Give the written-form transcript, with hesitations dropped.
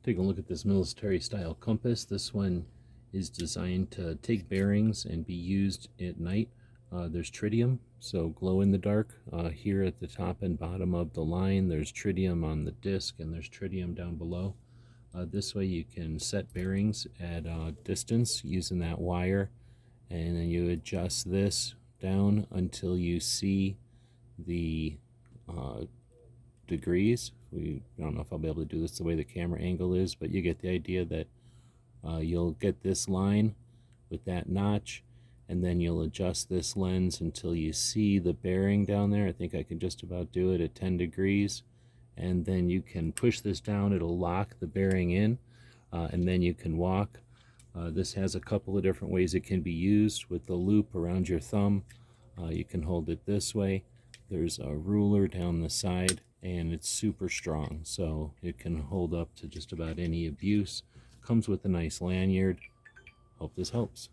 Take a look at this military style compass. This one is designed to take bearings and be used at night. There's tritium, so glow in the dark. Here at the top and bottom of the line, there's tritium on the disc and there's tritium down below. This way you can set bearings at distance using that wire, and then you adjust this down until you see the degrees. I don't know if I'll be able to do this the way the camera angle is, but you get the idea that you'll get this line with that notch, and then you'll adjust this lens until you see the bearing down there. I think I can just about do it at 10 degrees, and then you can push this down. It'll lock the bearing in, and then you can walk. This has a couple of different ways it can be used. With the loop around your thumb, you can hold it this way. There's a ruler down the side, and it's super strong, so it can hold up to just about any abuse. Comes with a nice lanyard. Hope this helps.